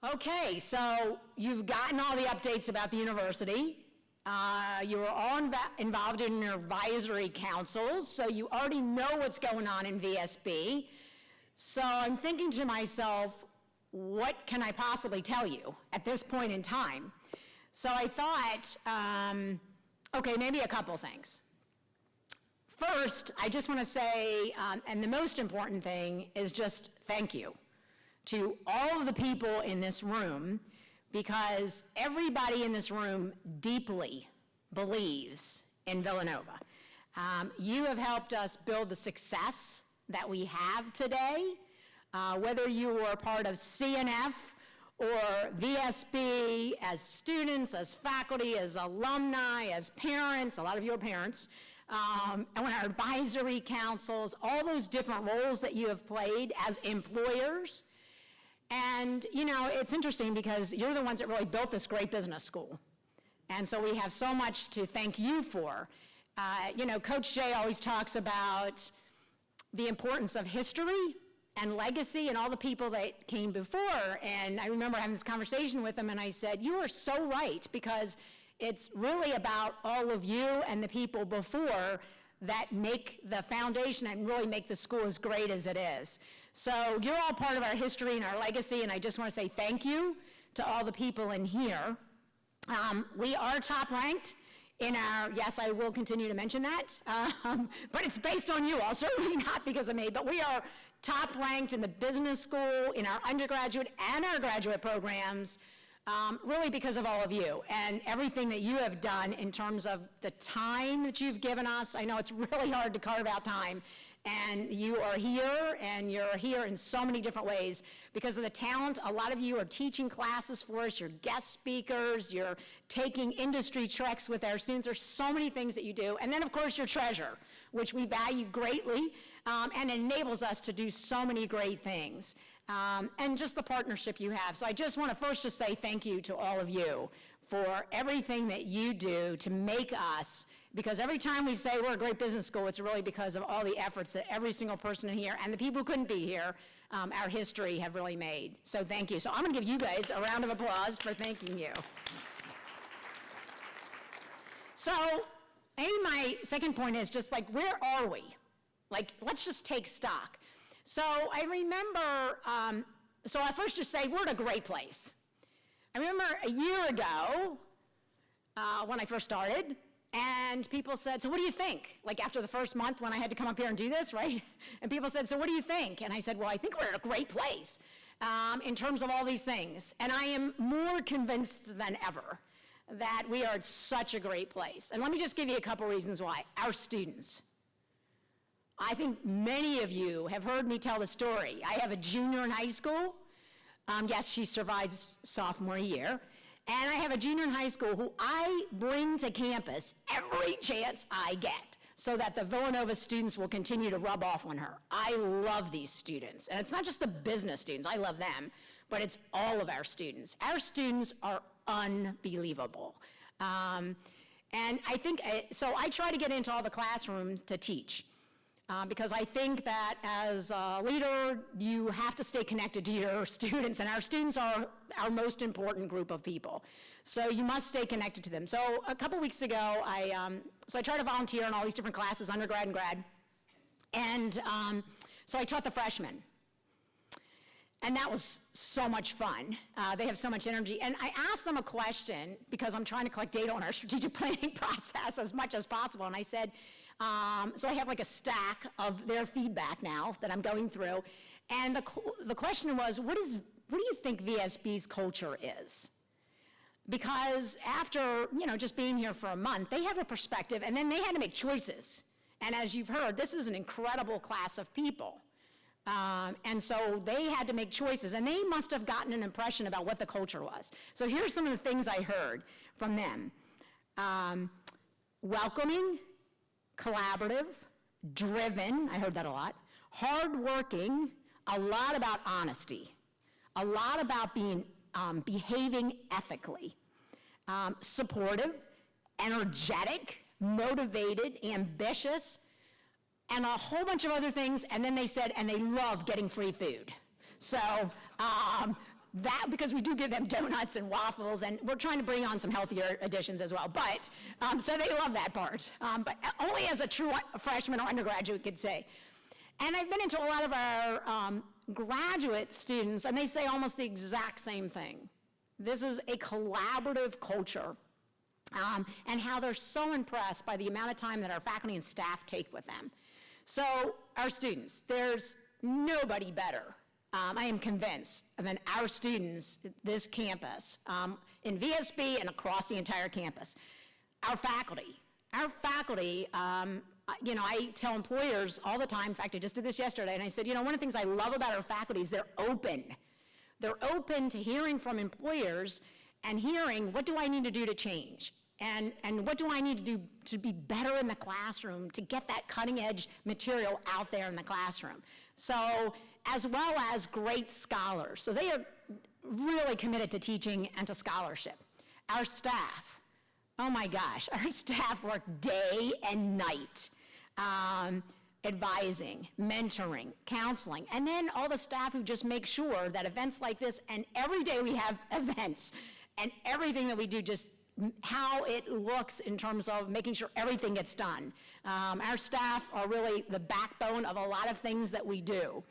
Okay, so you've gotten all the updates about the university. You were all involved in your advisory councils, so you already know what's going on in VSB. So I'm thinking to myself, what can I possibly tell you at this point in time? So I thought, okay, maybe a couple things. First, I just want to say, and the most important thing is just thank you to all of the people in this room, because everybody in this room deeply believes in Villanova. You have helped us build the success that we have today, whether you were part of CNF or VSB, as students, as faculty, as alumni, as parents, a lot of you are parents, and our advisory councils, all those different roles that you have played as employers. And, you know, it's interesting because you're the ones that really built this great business school. And so we have so much to thank you for. You know, Coach Jay always talks about the importance of history and legacy and all the people that came before. And I remember having this conversation with him, and I said, you are so right, because it's really about all of you and the people before that make the foundation and really make the school as great as it is. So you're all part of our history and our legacy, and I just want to say thank you to all the people in here. We are top ranked in our, yes, I will continue to mention that, but it's based on you all, certainly not because of me, but we are top ranked in the business school, in our undergraduate and our graduate programs, really because of all of you and everything that you have done in terms of the time that you've given us. I know it's really hard to carve out time, and you are here, and you're here in so many different ways because of the talent. A lot of you are teaching classes for us, you're guest speakers, you're taking industry treks with our students. There's so many things that you do. And then, of course, your treasure, which we value greatly, and enables us to do so many great things. And just the partnership you have. So I just want to first just say thank you to all of you for everything that you do to make us, because every time we say we're a great business school, it's really because of all the efforts that every single person in here and the people who couldn't be here, our history have really made. So thank you. So I'm going to give you guys a round of applause for thanking you. So maybe my second point is just like, where are we? Like, let's just take stock. So I remember, so I first just say we're in a great place. I remember a year ago when I first started, and people said, so what do you think? Like after the first month when I had to come up here and do this, right? And people said, so what do you think? And I said, well, I think we're in a great place in terms of all these things. And I am more convinced than ever that we are at such a great place. And let me just give you a couple reasons why. Our students. I think many of you have heard me tell the story. I have a junior in high school. Yes, she survives sophomore year. And I have a junior in high school who I bring to campus every chance I get so that the Villanova students will continue to rub off on her. I love these students. And it's not just the business students, I love them, but it's all of our students. Our students are unbelievable. And I think, so I try to get into all the classrooms to teach. Because I think that as a leader, you have to stay connected to your students, and our students are our most important group of people. So you must stay connected to them. So a couple weeks ago, I tried to volunteer in all these different classes, undergrad and grad, and so I taught the freshmen. And that was so much fun. They have so much energy. And I asked them a question because I'm trying to collect data on our strategic planning process as much as possible. And I said, so I have like a stack of their feedback now that I'm going through. And the question was, what do you think VSB's culture is? Because after, you know, just being here for a month, they have a perspective, and then they had to make choices. And as you've heard, this is an incredible class of people. And so they had to make choices, and they must have gotten an impression about what the culture was. So here's some of the things I heard from them. Welcoming, collaborative, driven, I heard that a lot, hardworking, a lot about honesty, a lot about being, behaving ethically, supportive, energetic, motivated, ambitious, and a whole bunch of other things. And then they said, and they love getting free food. So because we do give them donuts and waffles, and we're trying to bring on some healthier additions as well. But, so they love that part, but only as a true freshman or undergraduate could say. And I've been into a lot of our graduate students, and they say almost the exact same thing. This is a collaborative culture, and how they're so impressed by the amount of time that our faculty and staff take with them. So our students, there's nobody better, I am convinced, than our students at this campus, in VSB and across the entire campus. Our faculty, you know, I tell employers all the time, in fact, I just did this yesterday, and I said, you know, one of the things I love about our faculty is they're open. They're open to hearing from employers and hearing, what do I need to do to change? And what do I need to do to be better in the classroom, to get that cutting edge material out there in the classroom? So, as well as great scholars. So they are really committed to teaching and to scholarship. Our staff, oh my gosh, our staff work day and night, advising, mentoring, counseling, and then all the staff who just make sure that events like this, and every day we have events, and everything that we do, just how it looks in terms of making sure everything gets done. Our staff are really the backbone of a lot of things that we do.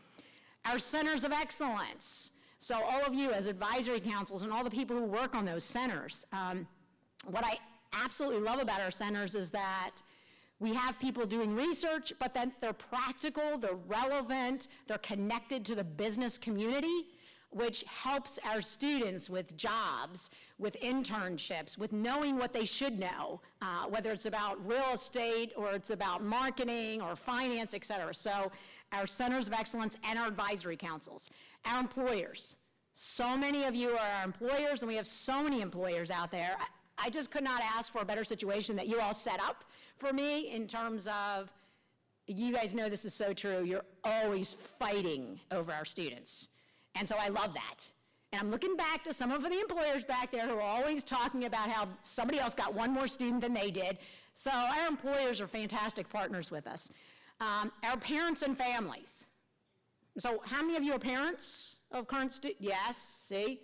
Our centers of excellence. So all of you as advisory councils and all the people who work on those centers, what I absolutely love about our centers is that we have people doing research, but then they're practical, they're relevant, they're connected to the business community, which helps our students with jobs, with internships, with knowing what they should know, whether it's about real estate or it's about marketing or finance, et cetera. So our centers of excellence and our advisory councils. Our employers. So many of you are our employers, and we have so many employers out there. I just could not ask for a better situation that you all set up for me in terms of, you guys know this is so true, you're always fighting over our students. And so I love that. And I'm looking back to some of the employers back there who are always talking about how somebody else got one more student than they did. So our employers are fantastic partners with us. Our parents and families. So how many of you are parents of current students? Yes, see?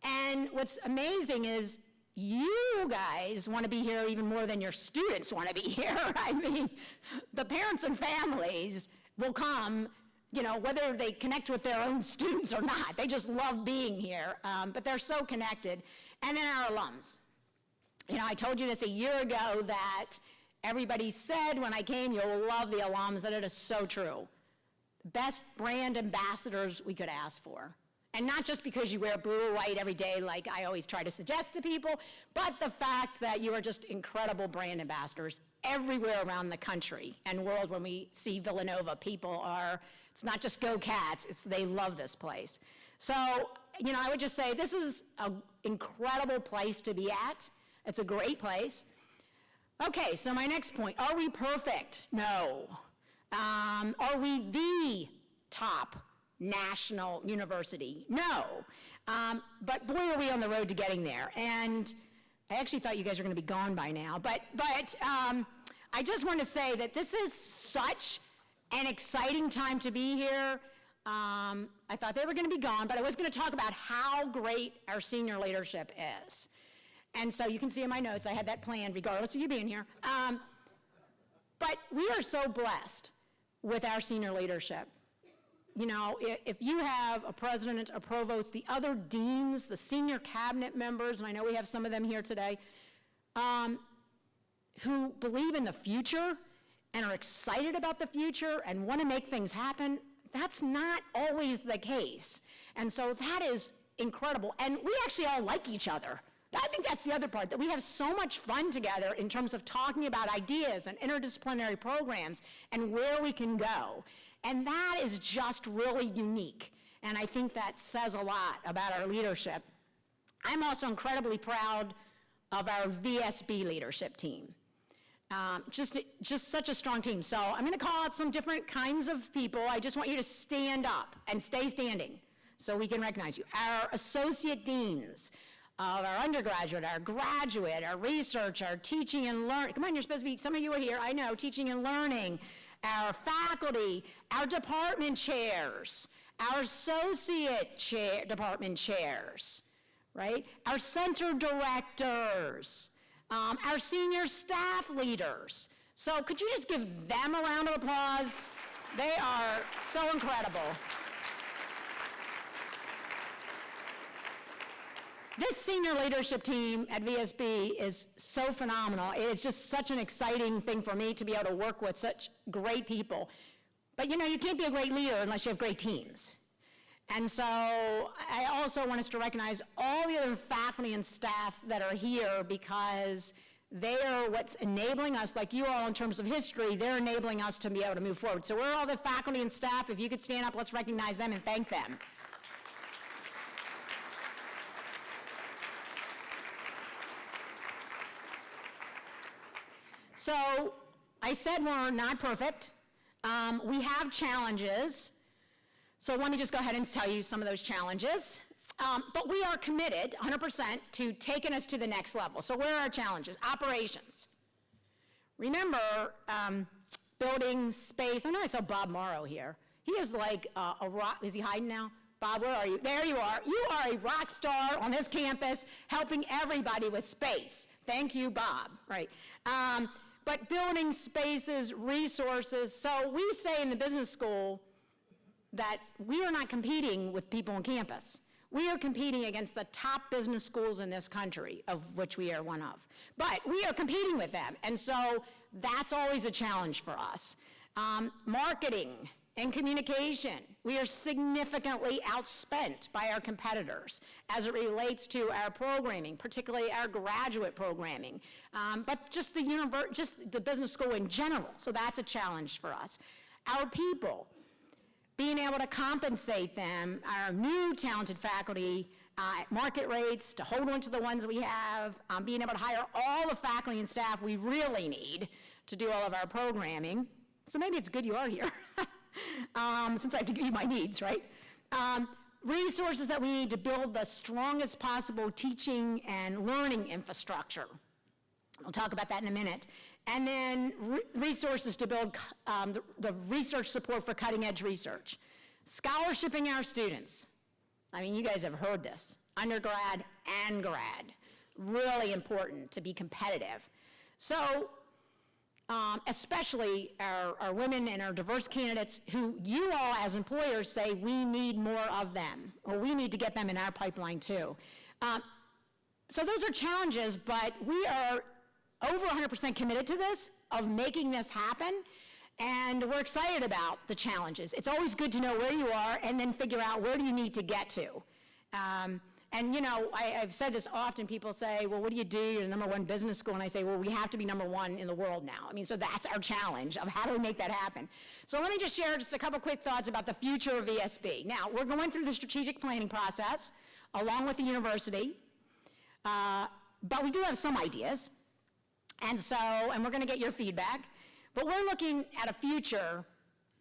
And what's amazing is you guys want to be here even more than your students want to be here. I mean, the parents and families will come, you know, whether they connect with their own students or not. They just love being here, but they're so connected. And then our alums. You know, I told you this a year ago that everybody said when I came, you'll love the alums, and it is so true. Best brand ambassadors we could ask for. And not just because you wear blue or white every day like I always try to suggest to people, but the fact that you are just incredible brand ambassadors everywhere around the country and world. When we see Villanova, people are, it's not just go Cats, it's they love this place. So, you know, I would just say this is an incredible place to be at. It's a great place. Okay, so my next point, are we perfect? No. Are we the top national university? No. But boy, are we on the road to getting there. And I actually thought you guys were going to be gone by now. But I just want to say that this is such an exciting time to be here. I thought they were going to be gone, but I was going to talk about how great our senior leadership is. And so you can see in my notes, I had that planned regardless of you being here. But we are so blessed with our senior leadership. You know, if you have a president, a provost, the other deans, the senior cabinet members, and I know we have some of them here today, who believe in the future and are excited about the future and want to make things happen, that's not always the case. And so that is incredible. And we actually all like each other. I think that's the other part, that we have so much fun together in terms of talking about ideas and interdisciplinary programs and where we can go. And that is just really unique. And I think that says a lot about our leadership. I'm also incredibly proud of our VSB leadership team. Just such a strong team. So I'm going to call out some different kinds of people. I just want you to stand up and stay standing so we can recognize you. Our associate deans of our undergraduate, our graduate, our research, our teaching and learning. Come on, you're supposed to be, some of you are here, I know, teaching and learning. Our faculty, our department chairs, our associate department chairs, right? Our center directors, our senior staff leaders. So could you just give them a round of applause? They are so incredible. This senior leadership team at VSB is so phenomenal. It is just such an exciting thing for me to be able to work with such great people. But you know, you can't be a great leader unless you have great teams. And so I also want us to recognize all the other faculty and staff that are here, because they are what's enabling us, like you all in terms of history, they're enabling us to be able to move forward. So where are all the faculty and staff? If you could stand up, let's recognize them and thank them. So I said we're not perfect. We have challenges. So let me just go ahead and tell you some of those challenges. But we are committed 100% to taking us to the next level. So where are our challenges? Operations. Remember, building space. I know I saw Bob Morrow here. He is like a rock. Is he hiding now? Bob, where are you? There you are. You are a rock star on this campus, helping everybody with space. Thank you, Bob. Right. But building spaces, resources. So we say in the business school that we are not competing with people on campus. We are competing against the top business schools in this country, of which we are one of. But we are competing with them, and so that's always a challenge for us. Marketing and communication, we are significantly outspent by our competitors as it relates to our programming, particularly our graduate programming, but just the business school in general, so that's a challenge for us. Our people, being able to compensate them, our new talented faculty at market rates, to hold on to the ones we have, being able to hire all the faculty and staff we really need to do all of our programming. So maybe it's good you are here, since I have to give you my needs, right? Resources that we need to build the strongest possible teaching and learning infrastructure. We'll talk about that in a minute. And then resources to build the research support for cutting edge research. Scholarshiping our students. I mean, you guys have heard this, undergrad and grad. Really important to be competitive. So, especially our women and our diverse candidates who you all as employers say we need more of them, or we need to get them in our pipeline too. So those are challenges, but we are over 100% committed to this, of making this happen, and we're excited about the challenges. It's always good to know where you are and then figure out where do you need to get to. And you know, I've said this often, people say, well, what do you do? You're the #1 business school, and I say, well, we have to be #1 in the world now. I mean, so that's our challenge of how do we make that happen. So let me just share just a couple quick thoughts about the future of VSB. Now, we're going through the strategic planning process along with the university, but we do have some ideas. And we're going to get your feedback, but we're looking at a future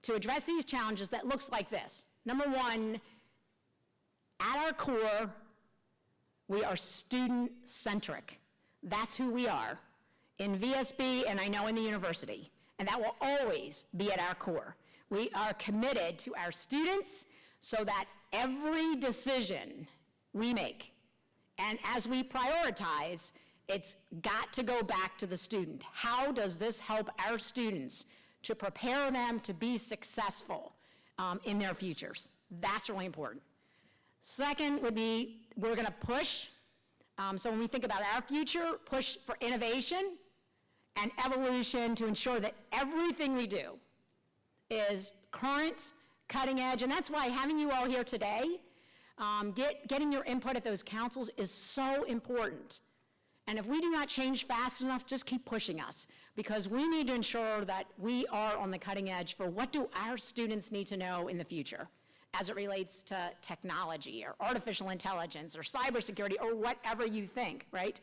to address these challenges that looks like this. #1, at our core, we are student-centric. That's who we are in VSB, and I know in the university, and that will always be at our core. We are committed to our students so that every decision we make, and as we prioritize, it's got to go back to the student. How does this help our students to prepare them to be successful in their futures? That's really important. Second would be, we're gonna push, so when we think about our future, push for innovation and evolution to ensure that everything we do is current, cutting edge, and that's why having you all here today, getting your input at those councils is so important. And if we do not change fast enough, just keep pushing us, because we need to ensure that we are on the cutting edge for what do our students need to know in the future as it relates to technology or artificial intelligence or cybersecurity or whatever you think, right?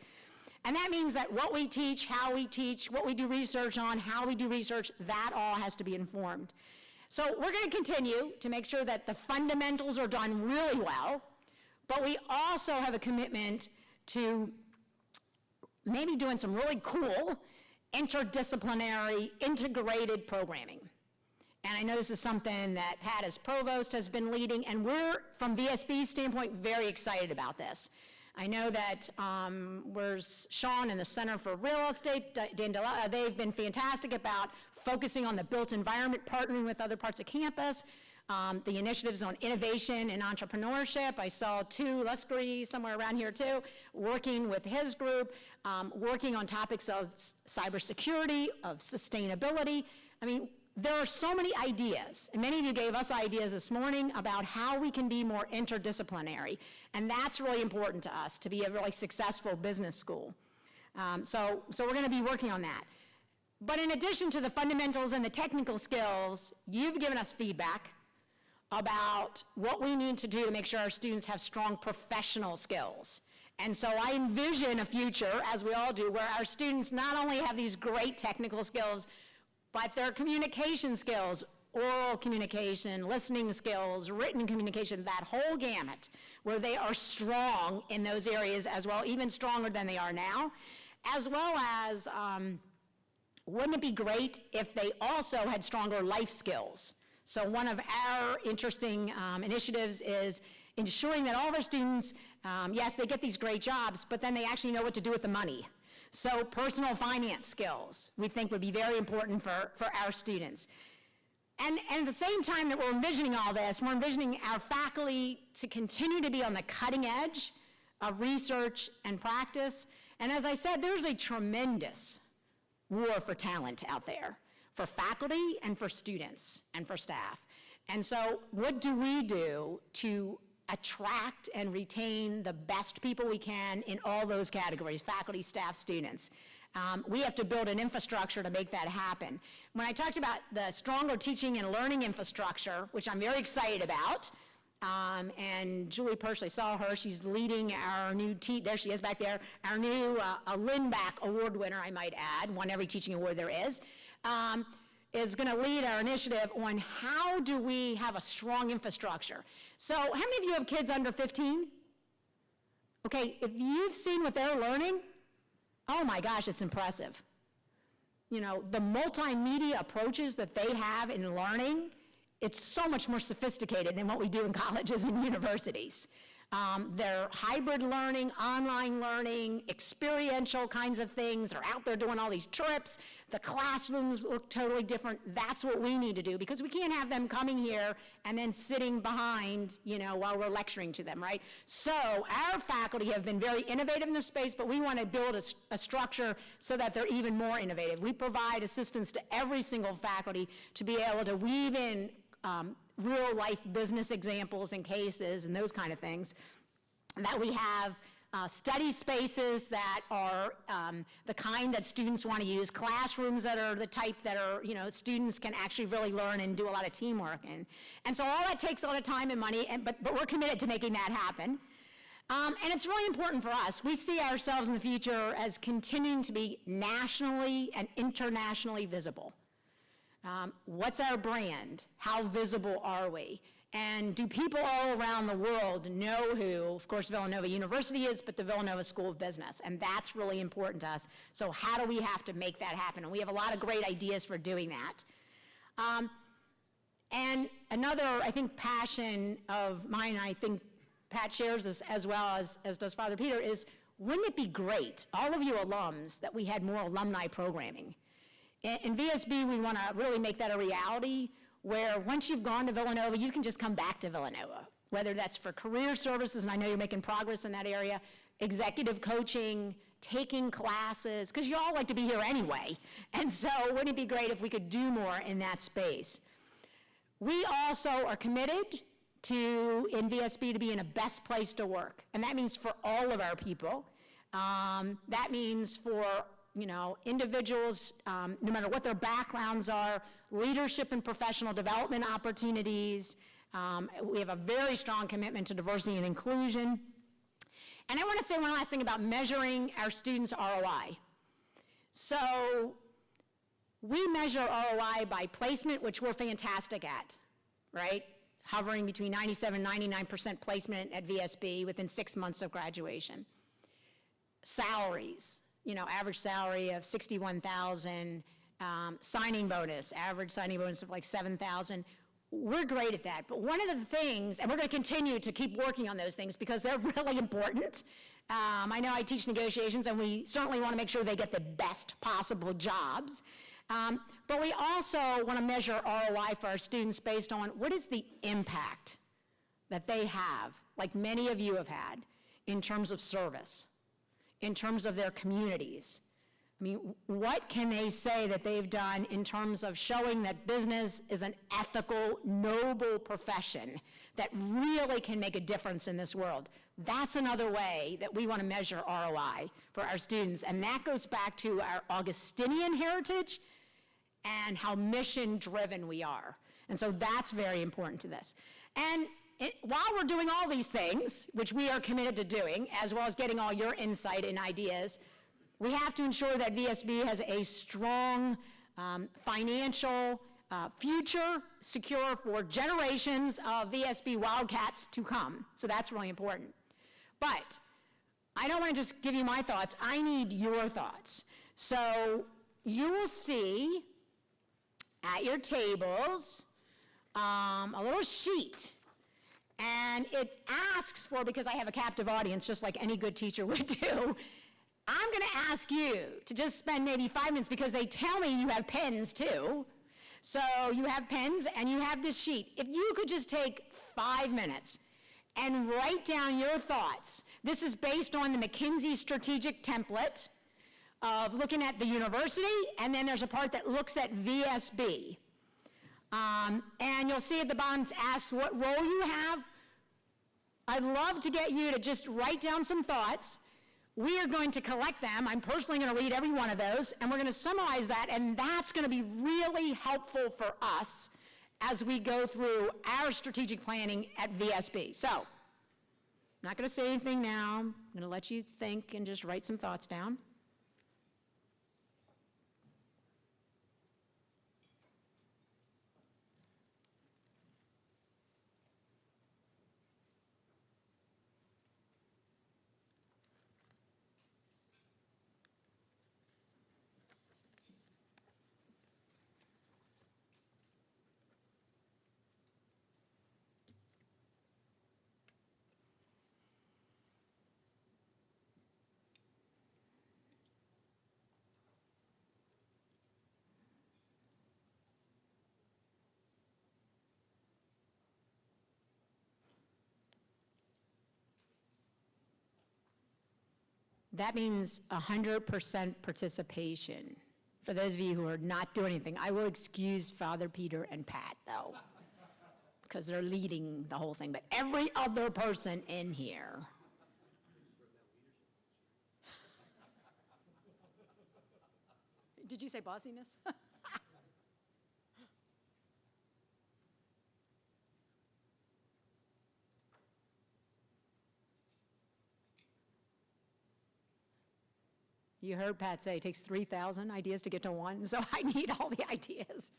And that means that what we teach, how we teach, what we do research on, how we do research, that all has to be informed. So we're going to continue to make sure that the fundamentals are done really well, but we also have a commitment to maybe doing some really cool interdisciplinary integrated programming. And I know this is something that Pat as provost has been leading, and we're, from VSB's standpoint, very excited about this. I know that where's Sean in the Center for Real Estate, they've been fantastic about focusing on the built environment, partnering with other parts of campus, the initiatives on innovation and entrepreneurship. I saw Luskery somewhere around here too, working with his group, working on topics of cybersecurity, of sustainability. I mean, there are so many ideas, and many of you gave us ideas this morning about how we can be more interdisciplinary, and that's really important to us, to be a really successful business school. So we're going to be working on that. But in addition to the fundamentals and the technical skills, you've given us feedback about what we need to do to make sure our students have strong professional skills. And so I envision a future, as we all do, where our students not only have these great technical skills, but their communication skills, oral communication, listening skills, written communication, that whole gamut, where they are strong in those areas as well, even stronger than they are now, as well as, wouldn't it be great if they also had stronger life skills? So one of our interesting initiatives is ensuring that all of our students, yes, they get these great jobs, but then they actually know what to do with the money. So personal finance skills, we think, would be very important for our students. And at the same time that we're envisioning all this, we're envisioning our faculty to continue to be on the cutting edge of research and practice. And as I said, there's a tremendous war for talent out there, for faculty and for students and for staff. And so what do we do to attract and retain the best people we can in all those categories, faculty, staff, students? We have to build an infrastructure to make that happen. When I talked about the stronger teaching and learning infrastructure, which I'm very excited about, and Julie personally saw her, she's leading our new, there she is back there, our new Lindback Award winner, I might add, won every teaching award there is going to lead our initiative on how do we have a strong infrastructure. So how many of you have kids under 15? Okay, if you've seen what they're learning, oh my gosh, it's impressive. You know, the multimedia approaches that they have in learning, it's so much more sophisticated than what we do in colleges and universities. They're hybrid learning, online learning, experiential kinds of things. They're out there doing all these trips. The classrooms look totally different. That's what we need to do, because we can't have them coming here and then sitting behind, you know, while we're lecturing to them, right? So our faculty have been very innovative in this space, but we want to build a structure so that they're even more innovative. We provide assistance to every single faculty to be able to weave in real life business examples and cases and those kind of things. And that we have study spaces that are the kind that students want to use, classrooms that are the type that are, you know, students can actually really learn and do a lot of teamwork in. And so all that takes a lot of time and money, but we're committed to making that happen. And it's really important for us. We see ourselves in the future as continuing to be nationally and internationally visible. What's our brand? How visible are we? And do people all around the world know who, of course, Villanova University is, but the Villanova School of Business? And that's really important to us. So how do we have to make that happen? And we have a lot of great ideas for doing that. And another, I think, passion of mine, I think Pat shares this as well as does Father Peter, is wouldn't it be great, all of you alums, that we had more alumni programming? In VSB, we want to really make that a reality, where once you've gone to Villanova, you can just come back to Villanova, whether that's for career services, and I know you're making progress in that area, executive coaching, taking classes, because you all like to be here anyway. And so wouldn't it be great if we could do more in that space? We also are committed to, in VSB, to being a best place to work. And that means for all of our people. That means for, you know, individuals, no matter what their backgrounds are, leadership and professional development opportunities. We have a very strong commitment to diversity and inclusion. And I want to say one last thing about measuring our students' ROI. So we measure ROI by placement, which we're fantastic at, right? Hovering between 97 and 99% placement at VSB within 6 months of graduation. Salaries. You know, average salary of $61,000, Signing bonus, average signing bonus of like 7,000. We're great at that, but one of the things, and we're going to continue to keep working on those things because they're really important. I know I teach negotiations, and we certainly want to make sure they get the best possible jobs. But we also want to measure ROI for our students based on what is the impact that they have, like many of you have had, in terms of service, in terms of their communities. I mean, what can they say that they've done in terms of showing that business is an ethical, noble profession that really can make a difference in this world? That's another way that we want to measure ROI for our students, and that goes back to our Augustinian heritage and how mission-driven we are. And so that's very important to this. And while we're doing all these things, which we are committed to doing, as well as getting all your insight and ideas, we have to ensure that VSB has a strong financial future secure for generations of VSB Wildcats to come. So that's really important. But I don't want to just give you my thoughts. I need your thoughts. So you will see at your tables a little sheet. And it asks for, because I have a captive audience, just like any good teacher would do, I'm going to ask you to just spend maybe 5 minutes, because they tell me you have pens too. So you have pens and you have this sheet. If you could just take 5 minutes and write down your thoughts. This is based on the McKinsey strategic template of looking at the university, and then there's a part that looks at VSB. And you'll see at the bottom it asks what role you have. I'd love to get you to just write down some thoughts. We are going to collect them. I'm personally going to read every one of those, and we're going to summarize that, and that's going to be really helpful for us as we go through our strategic planning at VSB. So, I'm not going to say anything now. I'm going to let you think and just write some thoughts down. That means 100% participation. For those of you who are not doing anything, I will excuse Father Peter and Pat, though, because they're leading the whole thing, but every other person in here. Did you say bossiness? You heard Pat say it takes 3,000 ideas to get to one, so I need all the ideas.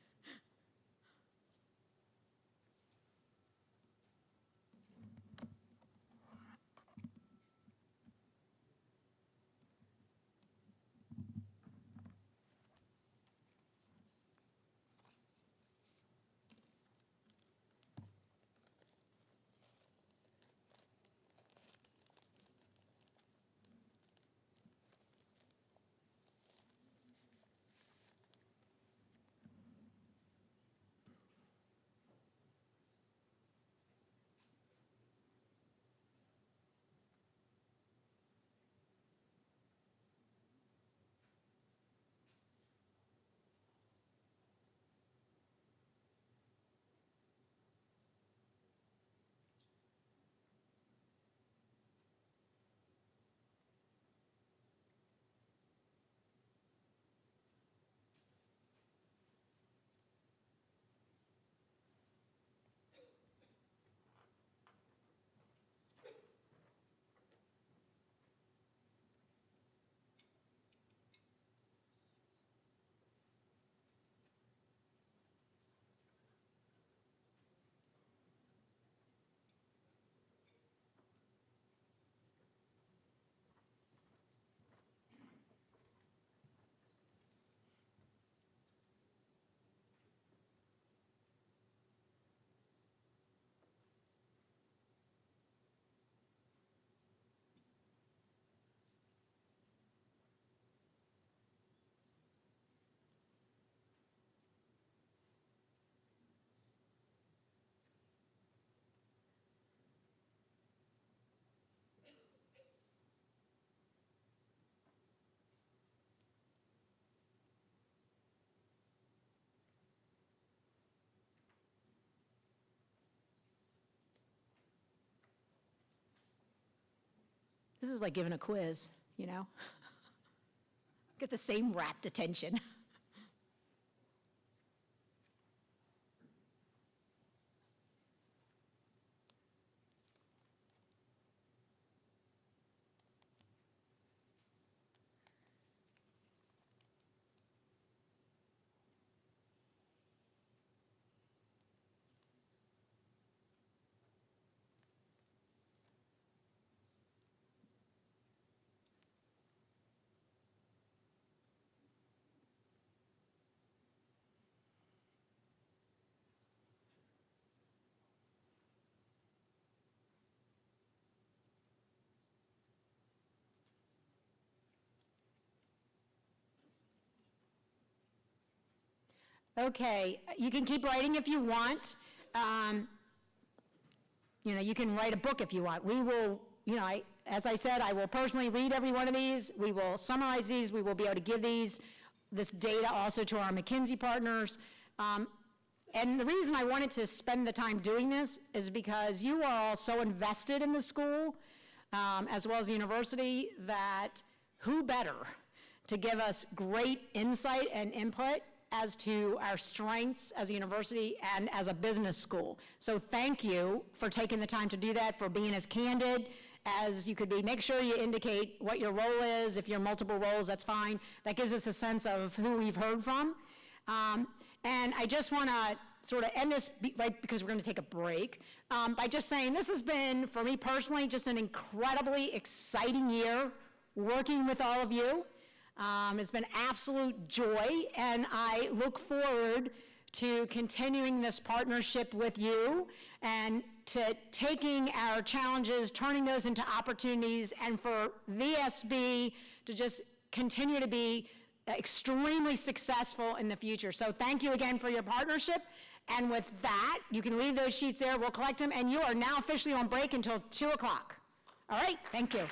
This is like giving a quiz, you know? Get the same rapt attention. Okay, you can keep writing if you want. You can write a book if you want. We will, as I said, I will personally read every one of these. We will summarize these. We will be able to give this data also to our McKinsey partners. And the reason I wanted to spend the time doing this is because you are all so invested in the school, as well as the university, that who better to give us great insight and input as to our strengths as a university and as a business school. So thank you for taking the time to do that, for being as candid as you could be. Make sure you indicate what your role is. If you're multiple roles, that's fine. That gives us a sense of who we've heard from. And I just want to sort of end this, right, because we're going to take a break, by just saying this has been, for me personally, just an incredibly exciting year working with all of you. It's been absolute joy, and I look forward to continuing this partnership with you and to taking our challenges, turning those into opportunities, and for VSB to just continue to be extremely successful in the future. So thank you again for your partnership. And with that, you can leave those sheets there. We'll collect them, and you are now officially on break until 2 o'clock. All right, thank you.